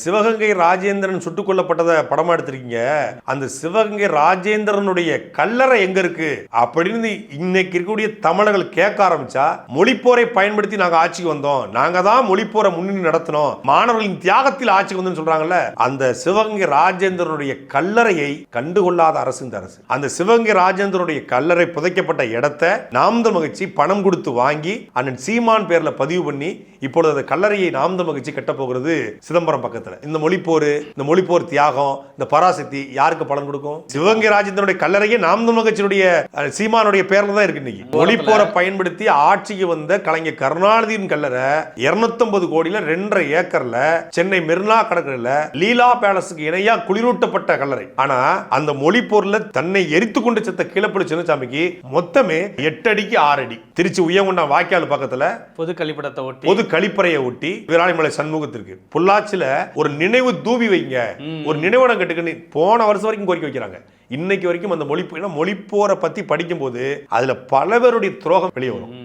சிவகங்கை ராஜேந்திரன் சுட்டுக் கொல்லப்பட்டதை படமா எடுத்திருக்கீங்க. அந்த சிவகங்கை ராஜேந்திரனுடைய கல்லறை எங்க இருக்கு அப்படின்னு இன்னைக்கு இருக்கக்கூடிய தமிழர்கள் கேட்க ஆரம்பிச்சா, மொழிப்போரை பயன்படுத்தி நாங்க ஆட்சிக்கு வந்தோம், நாங்க தான் மொழிப்போரை முன்னணி நடத்தினோம், மாணவர்களின் தியாகத்தில் ஆட்சிக்கு வந்து சொல்றாங்கல்ல, அந்த சிவகங்கை ராஜேந்திரனுடைய கல்லறையை கண்டுகொள்ளாத அரசு இந்த அரசு. அந்த சிவகங்கை ராஜேந்திரனுடைய கல்லறை புதைக்கப்பட்ட இடத்தை நாம் தமிழர் மகிழ்ச்சி பணம் கொடுத்து வாங்கி அண்ணன் சீமான் பேர்ல பதிவு பண்ணி இப்பொழுது அந்த கல்லறையை நாம் தமிழர் மகிழ்ச்சி கட்ட போகிறது சிதம்பரம் பக்கத்துல. இந்த மொழிப்போர் தியாகம், இந்த பராசக்தி யாருக்கு பலன் கொடுக்கும்? சிவகங்கை ராஜேந்திரனுடைய கல்லறையே நாம் தமிழர் மகிழ்ச்சியுடைய சீமானுடைய பேர்ல தான் இருக்கு. இன்னைக்கு மொழிப்போரை பயன்படுத்தி ஆட்சிக்கு வந்த கலைஞர் கருணாநிதியின் கல்லறை 250 கோடியில 2.5 ஏக்கர்ல சென்னை மெரினா கடற்கரையில லீலா பேலஸுக்கு இணையா குளிரூட்டப்பட்ட கல்லறை. ஆனா அந்த மொழிப்போர்ல தன்னை எரித்து கொண்டு செத்த கீழப்பள்ளி சின்னசாமிக்கு மொத்தமே 8 அடிக்கு 6 அடி. திருச்சி உயர்கொண்டா வாய்க்கால் பக்கத்துல பொது கழிப்பறையை ஒட்டி விராலிமலை சண்முகத்திற்கு பொள்ளாச்சில ஒரு நினைவு தூவி வைங்க, ஒரு நினைவிடம் கட்டுக்குன்னு போன வருஷம் வரைக்கும் கோரிக்கை வைக்கிறாங்க. இன்னைக்கு வரைக்கும் அந்த மொழிப்போரை பத்தி படிக்கும் போது அதுல பல பேருடைய துரோகம் வெளியே வரும்.